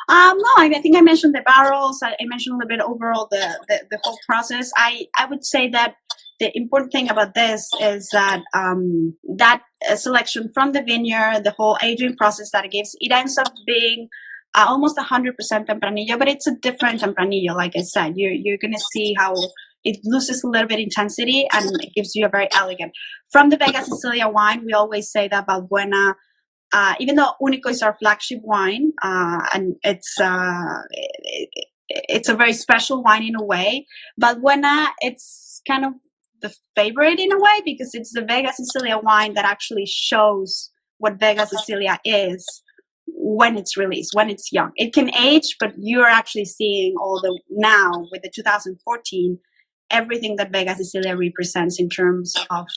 No, I think I mentioned the barrels. I mentioned a little bit overall the whole process. I would say that the important thing about this is that that selection from the vineyard, the whole aging process that it gives, it ends up being almost 100% Tempranillo, but it's a different Tempranillo. Like I said, you're going to see how it loses a little bit intensity, and it gives you a very elegant. From the Vega Sicilia wine, we always say that Valbuena, even though Unico is our flagship wine, and it's a very special wine in a way, Valbuena, it's kind of the favorite in a way, because it's the Vega Sicilia wine that actually shows what Vega Sicilia is when it's released, when it's young. It can age, but you're actually seeing now with the 2014, everything that Vega Sicilia represents in terms of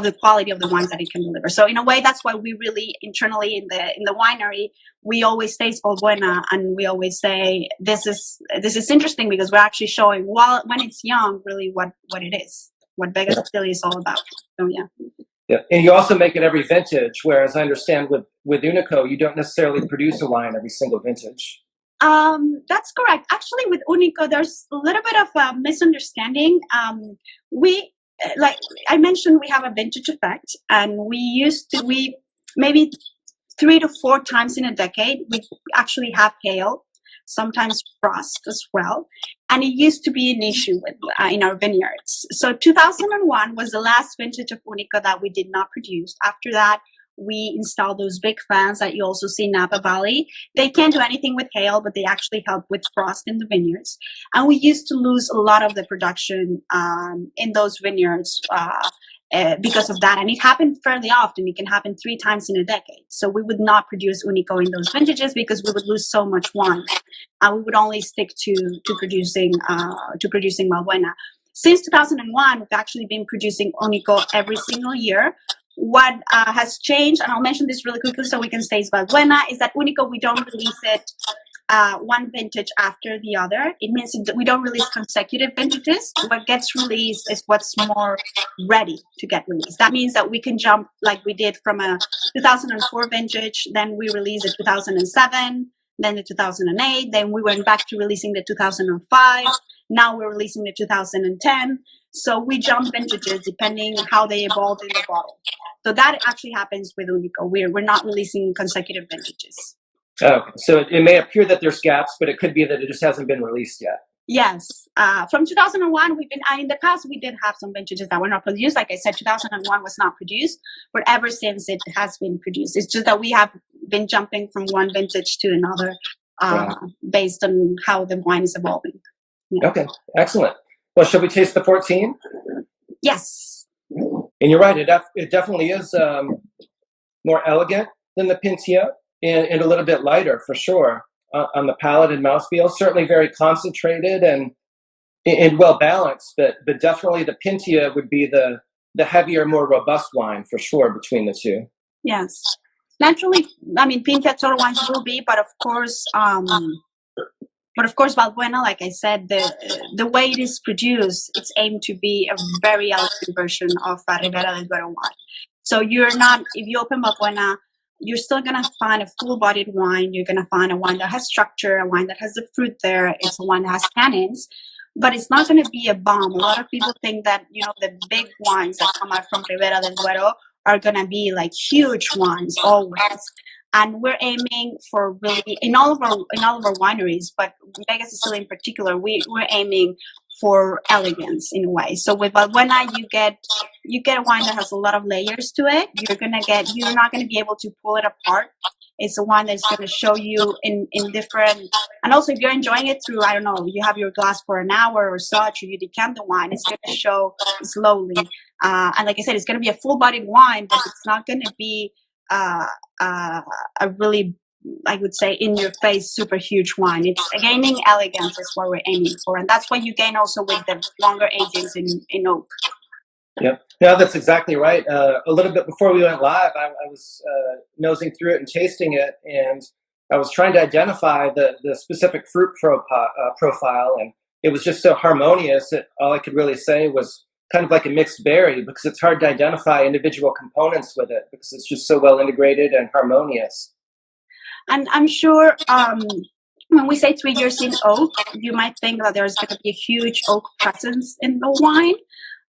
the quality of the wines that it can deliver. So in a way, that's why we really internally in the winery, we always taste Valbuena, and we always say this is interesting because we're actually showing when it's young really what it is, what Vega Sicilia is all about. So yeah, and you also make it every vintage, whereas I understand with Unico you don't necessarily produce a wine every single vintage. That's correct. Actually, with Unico, there's a little bit of a misunderstanding. We, like I mentioned, we have a vintage effect, and we maybe 3 to 4 times in a decade, we actually have hail, sometimes frost as well. And it used to be an issue in our vineyards. So 2001 was the last vintage of Unico that we did not produce. After that, we installed those big fans that you also see in Napa Valley. They can't do anything with hail, but they actually help with frost in the vineyards. And we used to lose a lot of the production in those vineyards because of that. And it happened fairly often. It can happen 3 times in a decade. So we would not produce Unico in those vintages because we would lose so much wine. We would only stick to producing Valbuena. Since 2001, we've actually been producing Unico every single year. What has changed, and I'll mention this really quickly so we can taste Valbuena, is that Unico, we don't release it one vintage after the other. It means we don't release consecutive vintages. What gets released is what's more ready to get released. That means that we can jump like we did from a 2004 vintage, then we released the 2007, then the 2008, then we went back to releasing the 2005, now we're releasing the 2010. So we jump vintages depending how they evolve in the bottle. So that actually happens with Unico. We're not releasing consecutive vintages. Okay, so it may appear that there's gaps, but it could be that it just hasn't been released yet. Yes. From 2001, in the past, we did have some vintages that were not produced. Like I said, 2001 was not produced, but ever since it has been produced. It's just that we have been jumping from one vintage to another Yeah. based on how the wine is evolving. Yeah. Okay, excellent. Well, shall we taste the 14? Yes. And you're right, it definitely is more elegant than the Pintia and a little bit lighter for sure on the palate and mouthfeel. Certainly very concentrated and well balanced, but definitely the Pintia would be the heavier, more robust wine for sure between the two. Yes. Naturally, I mean, Pintia Toro wines will be, but of course, Valbuena, like I said, the way it is produced, it's aimed to be a very elegant version of Ribera del Duero wine. So you're not, if you open Valbuena, you're still going to find a full-bodied wine. You're going to find a wine that has structure, a wine that has the fruit there. It's a wine that has tannins, but it's not going to be a bomb. A lot of people think that, you know, the big wines that come out from Ribera del Duero are going to be like huge wines always. And we're aiming for really in all of our wineries, but Vega Sicilia in particular, we're aiming for elegance in a way. So with Valbuena, you get a wine that has a lot of layers to it. You're not gonna be able to pull it apart. It's a wine that's going to show you in different, and also if you're enjoying it through, I don't know, you have your glass for an hour or such, or you decant the wine, it's going to show slowly. And like I said, it's going to be a full-bodied wine, but it's not going to be a really, I would say, in-your-face, super huge wine. It's gaining elegance is what we're aiming for, and that's what you gain also with the longer agings in oak. Yep. No, that's exactly right. A little bit before we went live, I was nosing through it and tasting it, and I was trying to identify the specific fruit profile, and it was just so harmonious that all I could really say was kind of like a mixed berry, because it's hard to identify individual components with it because it's just so well integrated and harmonious. And I'm sure when we say 3 years in oak, you might think that there's going to be a huge oak presence in the wine.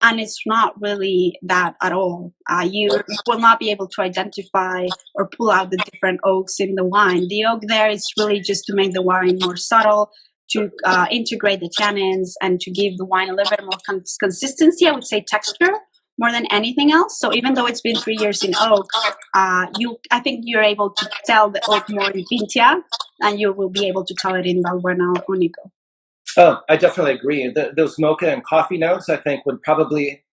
And it's not really that at all. You will not be able to identify or pull out the different oaks in the wine. The oak there is really just to make the wine more subtle, to integrate the tannins, and to give the wine a little bit more consistency, I would say texture, more than anything else. So even though it's been 3 years in oak, I think you're able to tell the oak more in Pintia, and you will be able to tell it in Valbuena or Unico. Oh, I definitely agree. Those mocha and coffee notes, I think, would probably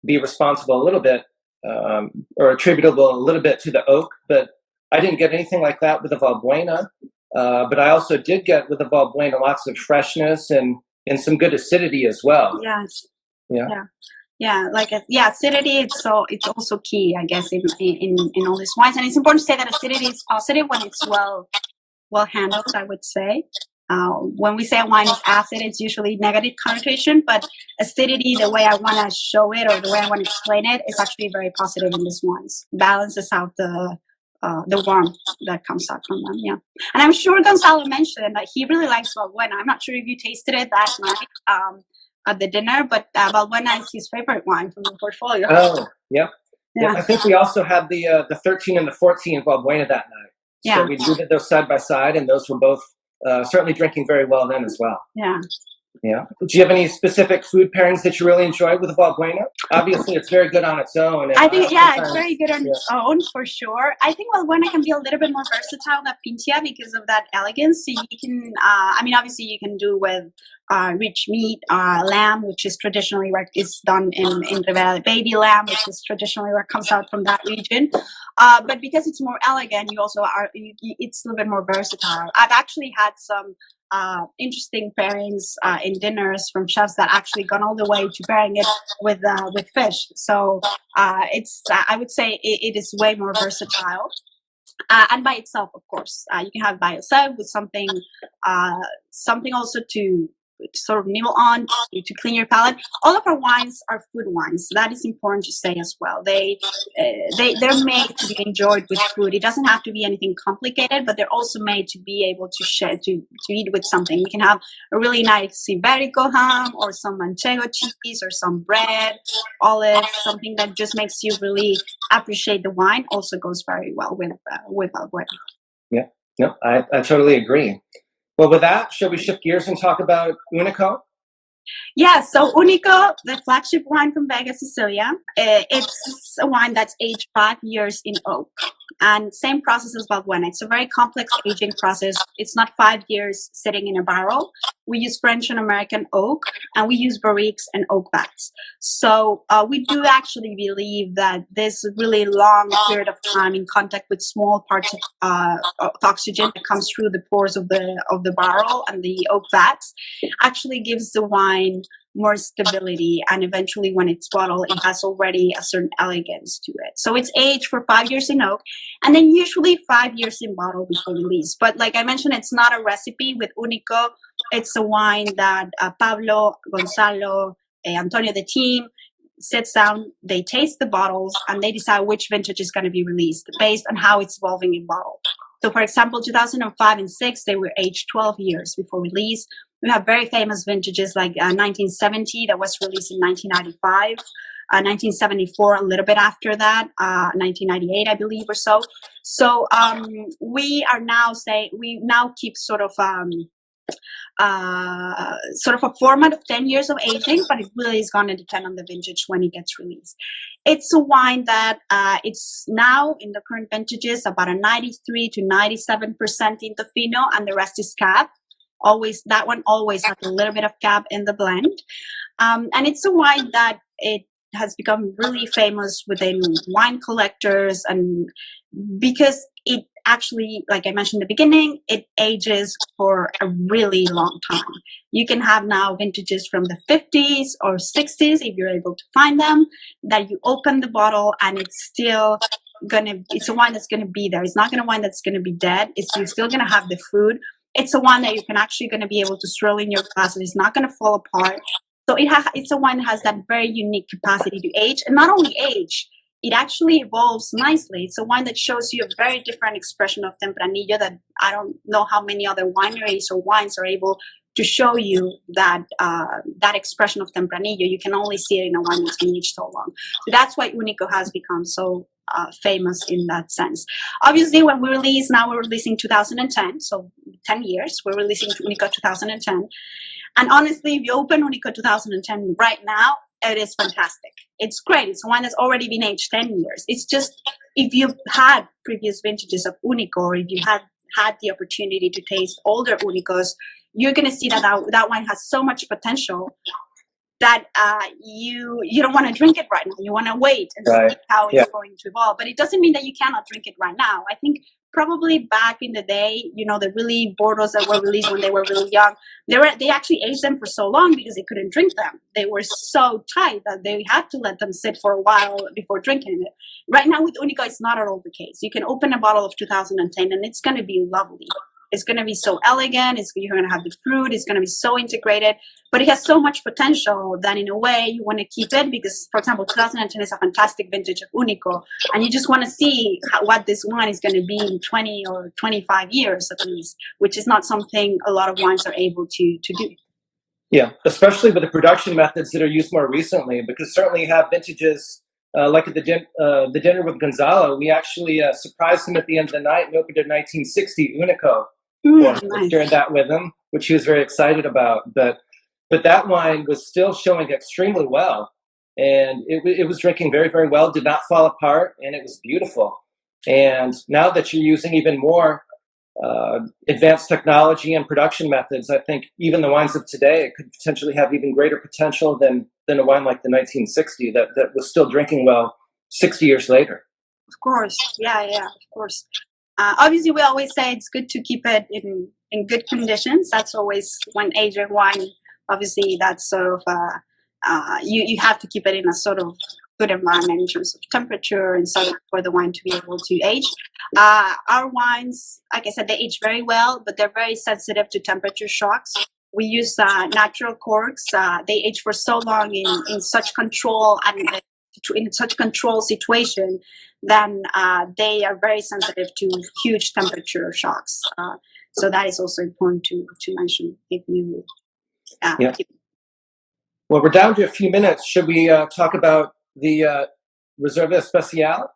be responsible a little bit or attributable a little bit to the oak. But I didn't get anything like that with the Valbuena. But I also did get with the Valbuena lots of freshness and some good acidity as well. Yes. Yeah. Acidity. It's also key, I guess, in all these wines. And it's important to say that acidity is positive when it's well handled, I would say. When we say a wine is acid, it's usually negative connotation, but acidity, the way I want to show it or the way I want to explain it, is actually very positive in these wines. Balances out the warmth that comes out from them. Yeah, and I'm sure Gonzalo mentioned that he really likes Valbuena. I'm not sure if you tasted it that night at the dinner, but Valbuena is his favorite wine from the portfolio. Oh, yep. Yeah. I think we also had the 13 and the 14 Valbuena that night. So yeah, we did those side by side, and those were both certainly drinking very well then as well. Yeah. Yeah. Do you have any specific food pairings that you really enjoyed with the Valbuena? Obviously, it's very good on its own. I think, it's very good on its own for sure. I think Valbuena can be a little bit more versatile than Pintia because of that elegance. So you can, obviously you can do with rich meat, lamb, which is traditionally what is done in Ribera, baby lamb, which is traditionally what comes out from that region. But because it's more elegant, you also it's a little bit more versatile. I've actually had some interesting pairings in dinners from chefs that actually gone all the way to pairing it with fish. So I would say it is way more versatile. And by itself, of course, you can have it by itself with something also to sort of nibble on, to clean your palate. All of our wines are food wines. So that is important to say as well. They're made to be enjoyed with food. It doesn't have to be anything complicated, but they're also made to be able to share, to eat with something. You can have a really nice Iberico ham, or some manchego cheese, or some bread, olives, something that just makes you really appreciate the wine. Also goes very well with Valbuena. Yeah, no, I totally agree. Well, with that, shall we shift gears and talk about Unico? Yeah, so Unico, the flagship wine from Vega Sicilia, it's a wine that's aged 5 years in oak. And same process as Valbuena. It's a very complex aging process. It's not 5 years sitting in a barrel. We use French and American oak, and we use barriques and oak vats. So we do actually believe that this really long period of time in contact with small parts of oxygen that comes through the pores of the barrel and the oak vats actually gives the wine more stability, and eventually when it's bottled it has already a certain elegance to it. So it's aged for 5 years in oak, and then usually 5 years in bottle before release. But like I mentioned, it's not a recipe with Unico. It's a wine that Pablo, Gonzalo, Antonio, the team sits down, they taste the bottles, and they decide which vintage is going to be released based on how it's evolving in bottle. So for example, 2005 and 6, they were aged 12 years before release. We have very famous vintages like 1970 that was released in 1995, 1974 a little bit after that, 1998 I believe or so. So we now keep sort of a format of 10 years of aging, but it really is going to depend on the vintage when it gets released. It's a wine that it's now in the current vintages about a 93 to 97% in Tofino, and the rest is cab. That one always has a little bit of cab in the blend. And it's a wine that it has become really famous within wine collectors, and because it actually, like I mentioned in the beginning, it ages for a really long time. You can have now vintages from the 50s or 60s, if you're able to find them, that you open the bottle and it's still it's a wine that's gonna be there. It's not gonna wine that's gonna be dead. You're still gonna have the fruit. It's a wine that you can actually going to be able to swirl in your glass. It's not going to fall apart. So it's a wine that has that very unique capacity to age, and not only age, it actually evolves nicely. It's a wine that shows you a very different expression of Tempranillo that I don't know how many other wineries or wines are able to show you that that expression of Tempranillo. You can only see it in a wine that's been aged so long. So that's why Unico has become so famous in that sense. Obviously, when we release, now we're releasing 2010, so 10 years, we're releasing Unico 2010. And honestly, if you open Unico 2010 right now, it is fantastic. It's great. It's one that's already been aged 10 years. It's just, if you've had previous vintages of Unico, or if you have had the opportunity to taste older Unicos, you're going to see that that wine has so much potential that you don't want to drink it right now. You want to wait and see how it's going to evolve. But it doesn't mean that you cannot drink it right now. I think probably back in the day, the really Bordeaux that were released when they were really young, they actually aged them for so long because they couldn't drink them. They were so tight that they had to let them sit for a while before drinking it. Right now with Unico, it's not at all the case. You can open a bottle of 2010 and it's going to be lovely. It's going to be so elegant. You're going to have the fruit. It's going to be so integrated. But it has so much potential that in a way you want to keep it because, for example, 2010 is a fantastic vintage of Unico. And you just want to see what this wine is going to be in 20 or 25 years at least, which is not something a lot of wines are able to do. Yeah, especially with the production methods that are used more recently, because certainly you have vintages like at the dinner with Gonzalo. We actually surprised him at the end of the night and opened a 1960 Unico. Nice. Shared that with him, which he was very excited about. But that wine was still showing extremely well, and it was drinking very, very well. Did not fall apart, and it was beautiful. And now that you're using even more advanced technology and production methods, I think even the wines of today could potentially have even greater potential than a wine like the 1960 that was still drinking well 60 years later. Of course, yeah, of course. Obviously, we always say it's good to keep it in good conditions. That's always when aging wine. Obviously, that's sort of you have to keep it in a sort of good environment in terms of temperature and so for the wine to be able to age. Our wines, like I said, they age very well, but they're very sensitive to temperature shocks. We use natural corks. They age for so long in such control and in such control situation, then they are very sensitive to huge temperature shocks. So that is also important to mention if you. Well, we're down to a few minutes. Should we talk about the Reserva Especial?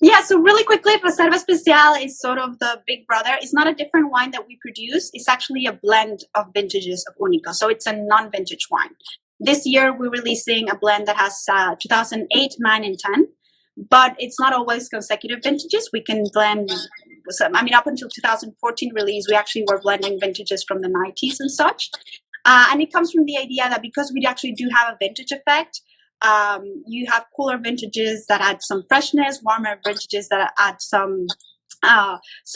Yeah, so really quickly, Reserva Especial is sort of the big brother. It's not a different wine that we produce. It's actually a blend of vintages of Unico. So it's a non-vintage wine. This year, we're releasing a blend that has 2008, 9, and 10. But it's not always consecutive vintages. We can blend, up until 2014 release, we actually were blending vintages from the 90s and such. And it comes from the idea that because we actually do have a vintage effect, you have cooler vintages that add some freshness, warmer vintages that add some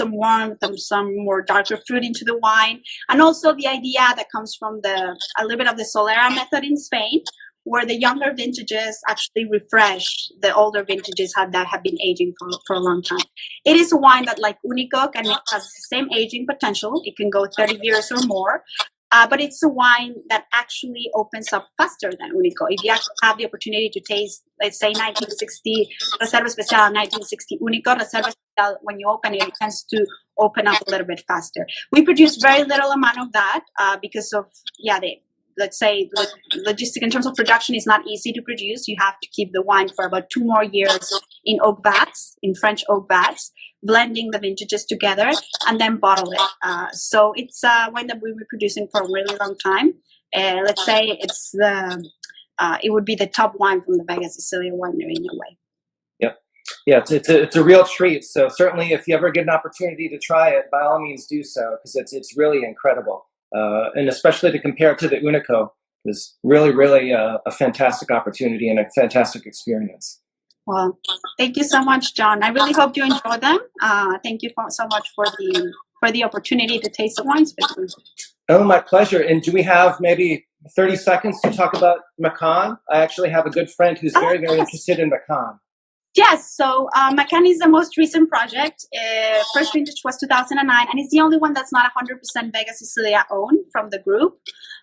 warmth and some more darker fruit into the wine. And also the idea that comes from a little bit of the Solera method in Spain, where the younger vintages actually refresh the older vintages that have been aging for a long time. It is a wine that, like Unico, has the same aging potential. It can go 30 years or more. But it's a wine that actually opens up faster than Unico. If you actually have the opportunity to taste, let's say, 1960 Reserva Especial, 1960 Unico, Reserva Especial, when you open it, it tends to open up a little bit faster. We produce very little amount of that because of, let's say, logistic in terms of production is not easy to produce. You have to keep the wine for about 2 more years in oak vats, in French oak vats, blending the vintages together and then bottle it. So it's a wine that we've been producing for a really long time. Let's say it would be the top wine from the Vega Sicilia winery in a way. Yep. Yeah, it's a real treat. So certainly if you ever get an opportunity to try it, by all means do so, because it's really incredible. And especially to compare it to the Unico is really, really a fantastic opportunity and a fantastic experience. Well, thank you so much, John. I really hope you enjoy them. Thank you so much for the opportunity to taste the wines with me. Oh, my pleasure. And do we have maybe 30 seconds to talk about Macon? I actually have a good friend who's very, very interested in Macon. Yes, so Macon is the most recent project. First vintage was 2009, and it's the only one that's not 100% Vega Sicilia owned from the group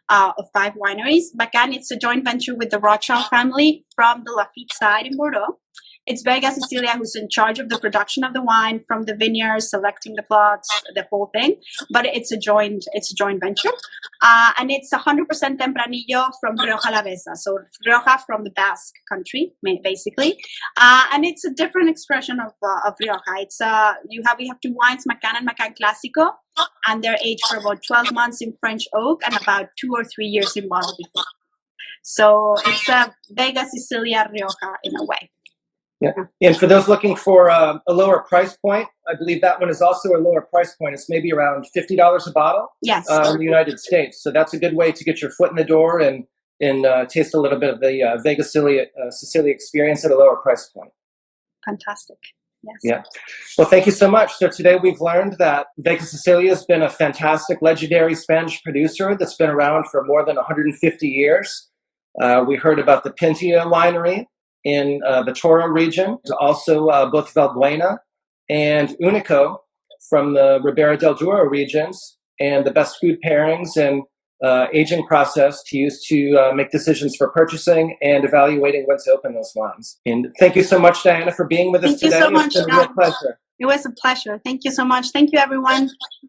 of 5 wineries. Macon, it's a joint venture with the Rothschild family from the Lafitte side in Bordeaux. It's Vega Sicilia who's in charge of the production of the wine, from the vineyards, selecting the plots, the whole thing. But it's a joint venture, and it's 100% Tempranillo from Rioja Alavesa, so Rioja from the Basque country, basically. And it's a different expression of Rioja. It's we have 2 wines, Macon and Macon Clásico, and they're aged for about 12 months in French oak and about 2 or 3 years in bottle before. So it's a Vega Sicilia Rioja in a way. Yeah. And for those looking for a lower price point, I believe that one is also a lower price point. It's maybe around $50 a bottle. Yes. In the United States. So that's a good way to get your foot in the door and taste a little bit of the Vega Sicilia experience at a lower price point. Fantastic. Yes. Yeah. Well, thank you so much. So today we've learned that Vega Sicilia has been a fantastic, legendary Spanish producer that's been around for more than 150 years. We heard about the Pintia winery in the Toro region, also both Valbuena and Unico from the Ribera del Duero regions, and the best food pairings and aging process to use to make decisions for purchasing and evaluating when to open those wines. And thank you so much, Diana, for being with us today. Thank you so much, It's been a real pleasure. It was a pleasure. Thank you so much. Thank you, everyone.